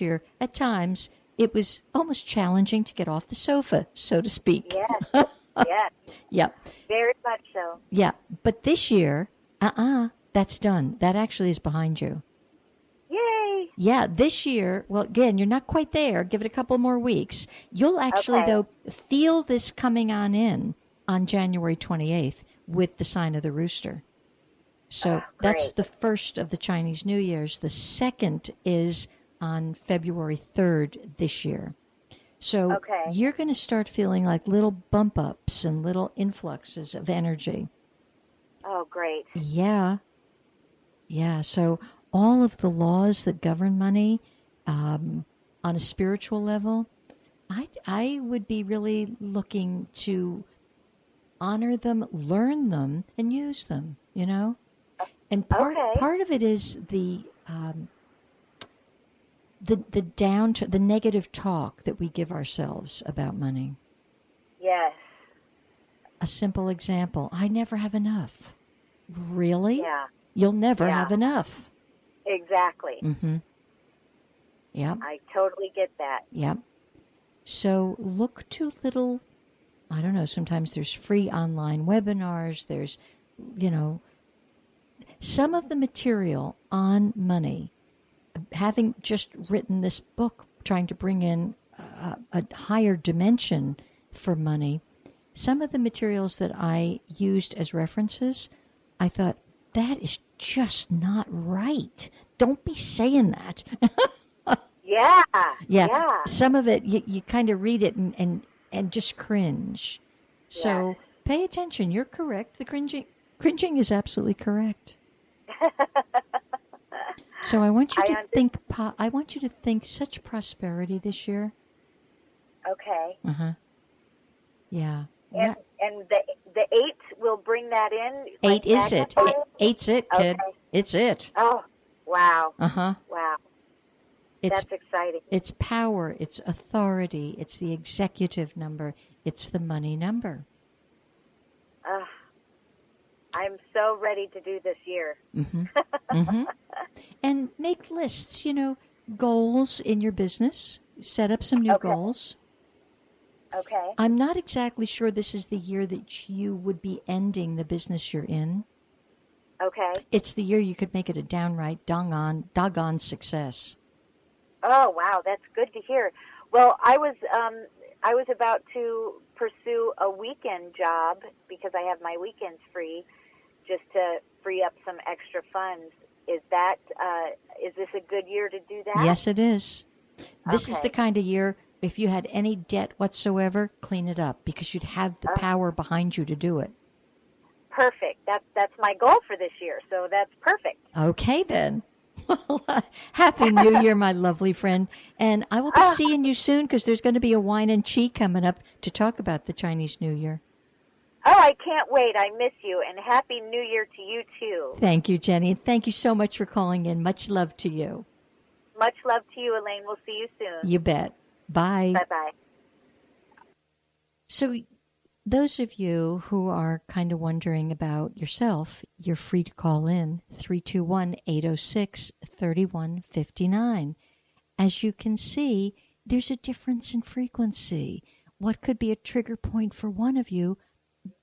year, at times, it was almost challenging to get off the sofa, so to speak. Yes, yes, Yep. very much so. Yeah. But this year, that's done. That actually is behind you. Yay! Yeah, this year, well, again, you're not quite there. Give it a couple more weeks. You'll actually, Okay. though, feel this coming in on January 28th with the sign of the rooster. So that's Great. the first of the Chinese New Year's. The second is on February 3rd this year. So Okay. you're going to start feeling like little bump ups and little influxes of energy. Oh, great. Yeah. Yeah. So all of the laws that govern money on a spiritual level, I would be really looking to honor them, learn them, and use them, you know? And Okay. part of it is the the negative talk that we give ourselves about money. Yes. A simple example: I never have enough. Really? Yeah. You'll never Yeah. have enough. Exactly. Mm-hmm. Yep. I totally get that. Yep. So look to little. I don't know. Sometimes there's free online webinars. There's, some of the material on money. Having just written this book, trying to bring in a higher dimension for money, some of the materials that I used as references, I thought, that is just not right. Don't be saying that. Yeah. Yeah. Some of it, you kind of read it and just cringe. So Yes. pay attention. You're correct. The cringing is absolutely correct. So I want you to think. I want you to think such prosperity this year. Okay. Yeah. And the 8 will bring that in? Eight is it. Eight's it, kid. Okay. It's it. Oh, wow. Uh-huh. Wow. It's That's exciting. It's power. It's authority. It's the executive number. It's the money number. I'm so ready to do this year. And make lists, goals in your business. Set up some new goals. Okay. I'm not exactly sure this is the year that you would be ending the business you're in. Okay. It's the year you could make it a downright doggone success. Oh, wow. That's good to hear. Well, I was about to pursue a weekend job because I have my weekends free, just to free up some extra funds. Is this a good year to do that? Yes, it is. This is Okay. the kind of year, if you had any debt whatsoever, clean it up because you'd have the power behind you to do it. Perfect. That's my goal for this year, so that's perfect. Okay, then. Happy New Year, my lovely friend. And I will be seeing you soon because there's going to be a wine and chi coming up to talk about the Chinese New Year. Oh, I can't wait. I miss you, and Happy New Year to you, too. Thank you, Jenny. Thank you so much for calling in. Much love to you. Much love to you, Elaine. We'll see you soon. You bet. Bye. Bye-bye. So those of you who are kind of wondering about yourself, you're free to call in 321-806-3159. As you can see, there's a difference in frequency. What could be a trigger point for one of you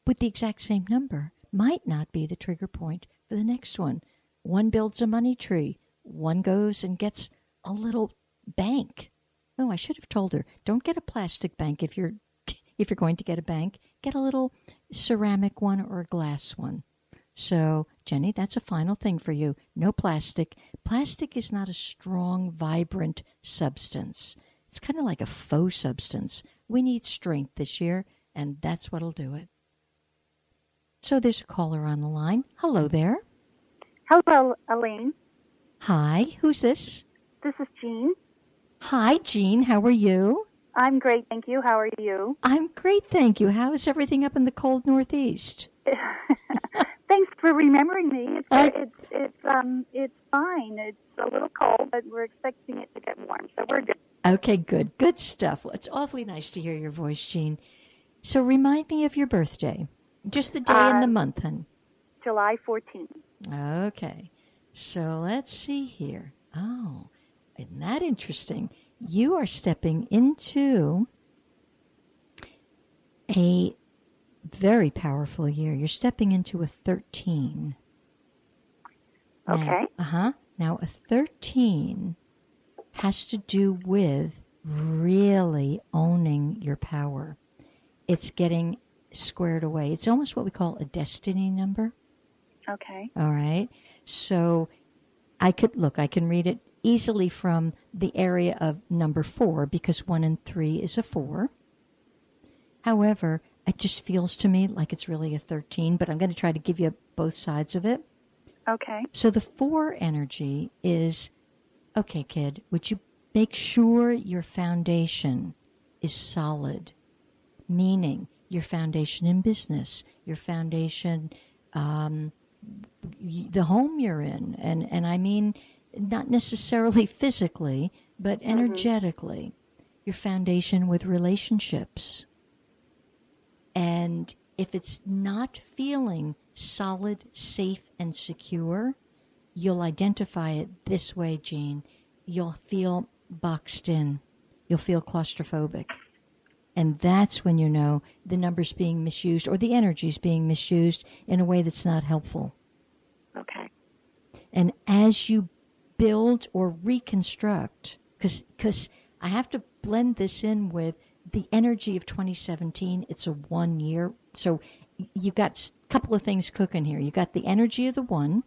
with the exact same number might not be the trigger point for the next one. One builds a money tree. One goes and gets a little bank. Oh, I should have told her, don't get a plastic bank if you're going to get a bank. Get a little ceramic one or a glass one. So, Jenny, that's a final thing for you. No plastic. Plastic is not a strong, vibrant substance. It's kind of like a faux substance. We need strength this year, and that's what'll do it. So there's a caller on the line. Hello there. Hello, Elaine. Hi, who's this? This is Jean. Hi, Jean. How are you? I'm great, thank you. How are you? I'm great, thank you. How is everything up in the cold Northeast? Thanks for remembering me. It's fine. It's a little cold, but we're expecting it to get warm, so we're good. Okay, good. Good stuff. Well, it's awfully nice to hear your voice, Jean. So remind me of your birthday. Just the day and the month, hon. July 14th. Okay. So let's see here. Oh, isn't that interesting? You are stepping into a very powerful year. You're stepping into a 13. Okay. Now, a 13 has to do with really owning your power. It's getting squared away. It's almost what we call a destiny number. Okay. All right. So I can read it easily from the area of number 4 because 1 and 3 is a 4. However, it just feels to me like it's really a 13, but I'm going to try to give you both sides of it. Okay. So the 4 energy is, okay, kid, would you make sure your foundation is solid? Meaning your foundation in business, your foundation, the home you're in. And I mean, not necessarily physically, but energetically. Your foundation with relationships. And if it's not feeling solid, safe, and secure, you'll identify it this way, Jean. You'll feel boxed in. You'll feel claustrophobic. And that's when you know the number's being misused or the energy's being misused in a way that's not helpful. Okay. And as you build or reconstruct, because I have to blend this in with the energy of 2017, it's a 1 year. So you've got a couple of things cooking here. You've got the energy of the 1,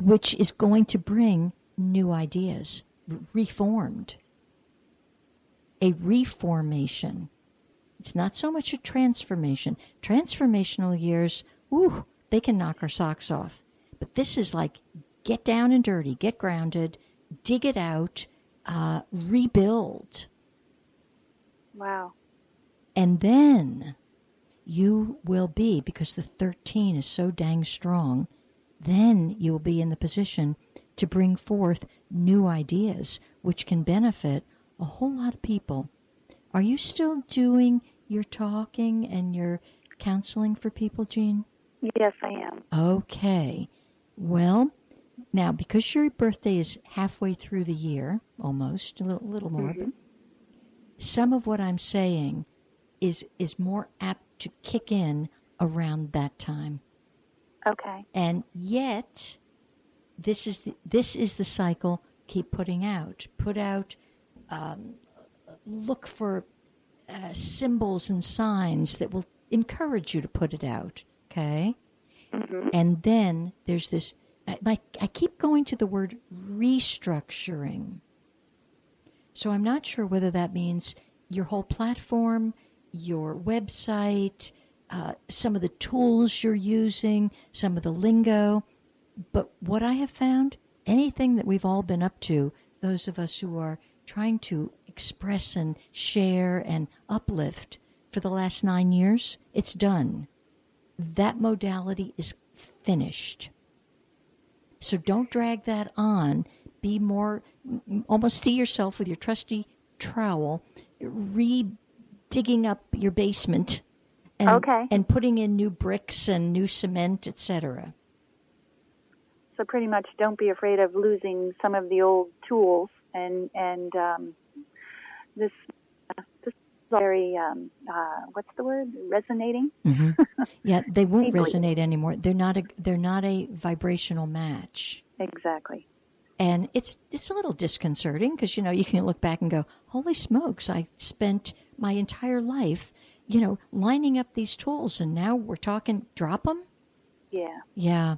which is going to bring new ideas, reformed. A reformation. It's not so much a transformation. Transformational years, they can knock our socks off. But this is like get down and dirty, get grounded, dig it out, rebuild. Wow. And then you will be, because the 13 is so dang strong, then you will be in the position to bring forth new ideas, which can benefit a whole lot of people. Are you still doing your talking and your counseling for people, Jean? Yes, I am. Okay. Well, now, because your birthday is halfway through the year, almost, a little more, but some of what I'm saying is more apt to kick in around that time. Okay. And yet, this is the cycle. Keep putting out. Put out. Look for symbols and signs that will encourage you to put it out. Okay. And then there's this. I keep going to the word restructuring. So I'm not sure whether that means your whole platform, your website, some of the tools you're using, some of the lingo. But what I have found, anything that we've all been up to, those of us who are trying to express and share and uplift for the last 9 years, it's done. That modality is finished. So don't drag that on. Be more, almost see yourself with your trusty trowel, digging up your basement and putting in new bricks and new cement, etc. So pretty much don't be afraid of losing some of the old tools and this is very, what's the word, resonating? Yeah, they won't resonate anymore. They're not a vibrational match. Exactly. And it's a little disconcerting because, you can look back and go, holy smokes, I spent my entire life, lining up these tools and now we're talking, drop them? Yeah. Yeah.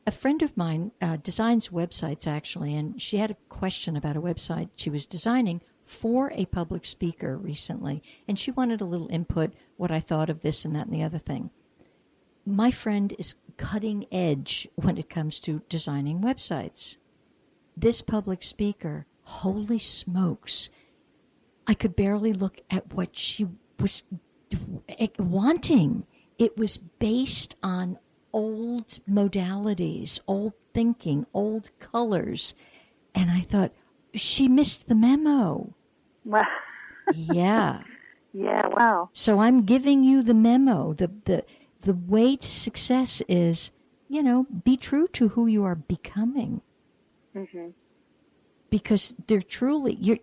A friend of mine designs websites, actually, and she had a question about a website she was designing for a public speaker recently, and she wanted a little input, what I thought of this and that and the other thing. My friend is cutting edge when it comes to designing websites. This public speaker, holy smokes, I could barely look at what she was wanting. It was based on old modalities, old thinking, old colors. And I thought, she missed the memo. Wow. Yeah. Yeah, wow. So I'm giving you the memo. The way to success is, be true to who you are becoming. because they're truly,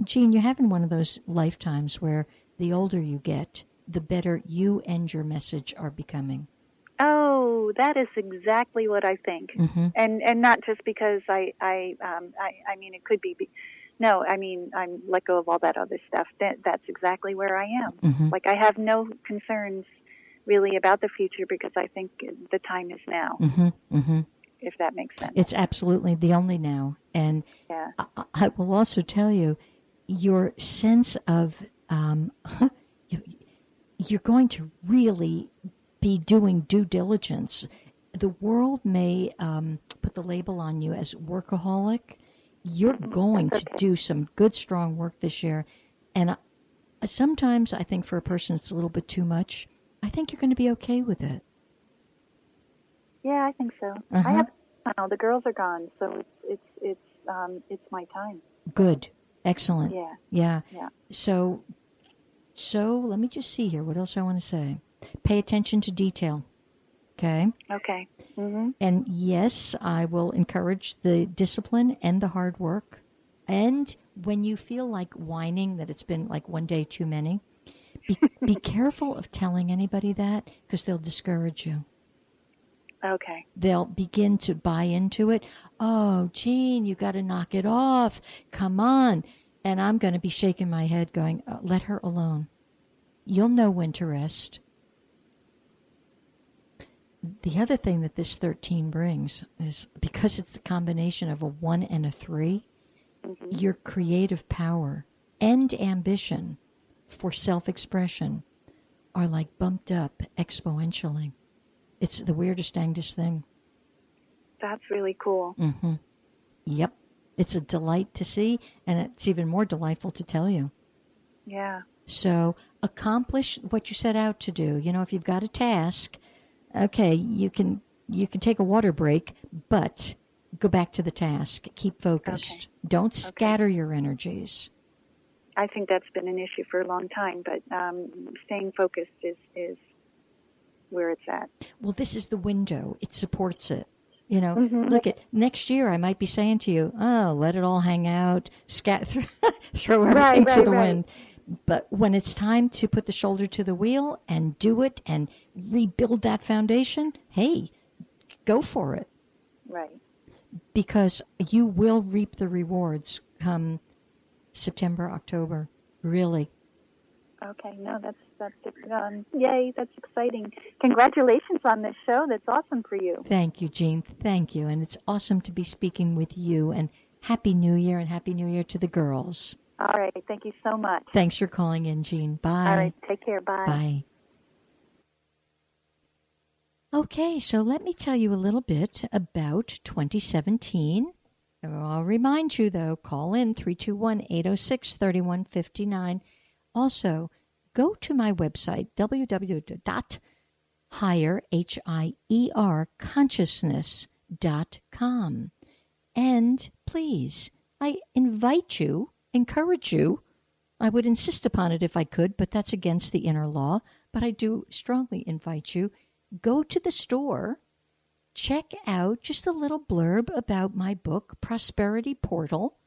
Jean, you're having one of those lifetimes where the older you get, the better you and your message are becoming. Oh, that is exactly what I think, and not just because I mean it could be. No, I mean I'm let go of all that other stuff. That's exactly where I am. Like I have no concerns really about the future because I think the time is now. If that makes sense. It's absolutely the only now, and I will also tell you, your sense of you're going to really be doing due diligence. The world may put the label on you as workaholic. You're going to do some good, strong work this year. And sometimes I think for a person it's a little bit too much. I think you're going to be okay with it. Yeah, I think so. I have the girls are gone, so it's my time. Good. Excellent. Yeah. So let me just see here. What else I want to say? Pay attention to detail. Okay? Okay. And yes, I will encourage the discipline and the hard work. And when you feel like whining that it's been like one day too many, be careful of telling anybody that because they'll discourage you. Okay. They'll begin to buy into it. Oh, Jean, you got to knock it off. Come on. And I'm going to be shaking my head going, let her alone. You'll know when to rest. The other thing that this 13 brings is because it's the combination of a 1 and a 3, your creative power and ambition for self-expression are like bumped up exponentially. It's the weirdest, dangest thing. That's really cool. Yep. It's a delight to see, and it's even more delightful to tell you. Yeah. So accomplish what you set out to do. You know, if you've got a task, okay, you can take a water break, but go back to the task. Keep focused. Okay. Don't scatter your energies. I think that's been an issue for a long time, but staying focused is where it's at. Well, this is the window. It supports it. You know, look at next year. I might be saying to you, "Oh, let it all hang out, throw everything to the wind." But when it's time to put the shoulder to the wheel and do it and rebuild that foundation, hey, go for it. Right. Because you will reap the rewards come September, October. Really. Okay. No, that's yay. That's exciting. Congratulations on this show. That's awesome for you. Thank you, Jean. Thank you. And it's awesome to be speaking with you. And Happy New Year, and Happy New Year to the girls. All right. Thank you so much. Thanks for calling in, Jean. Bye. All right. Take care. Bye. Bye. Okay, so let me tell you a little bit about 2017. I'll remind you, though, call in 321-806-3159. Also, go to my website, www.hierconsciousness.com. And please, I invite you, encourage you. I would insist upon it if I could, but that's against the inner law. But I do strongly invite you. Go to the store, check out just a little blurb about my book, Prosperity Portal.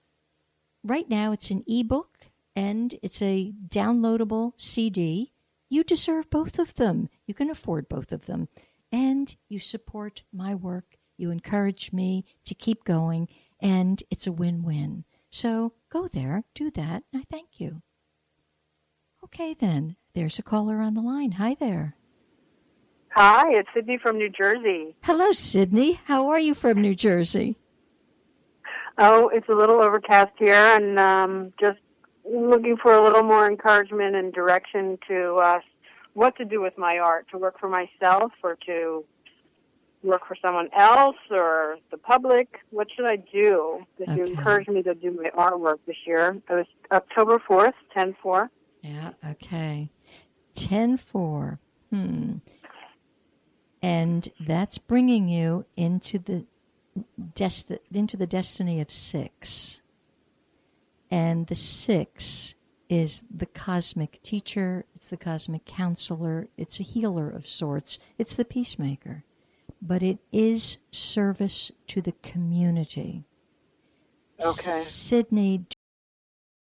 Right now it's an ebook and it's a downloadable CD. You deserve both of them. You can afford both of them. And you support my work. You encourage me to keep going, and it's a win-win. So go there, do that, and I thank you. Okay, then. There's a caller on the line. Hi there. Hi, it's Sydney from New Jersey. Hello, Sydney. How are you from New Jersey? Oh, it's a little overcast here, and just looking for a little more encouragement and direction to what to do with my art, to work for myself or to work for someone else or the public. What should I do? Because you encouraged me to do my artwork this year. It was October 4th, 10/4. Yeah, okay. 10/4. And that's bringing you into the destiny of 6. And the 6 is the cosmic teacher, it's the cosmic counselor, it's a healer of sorts, it's the peacemaker. But it is service to the community. Okay. Sydney,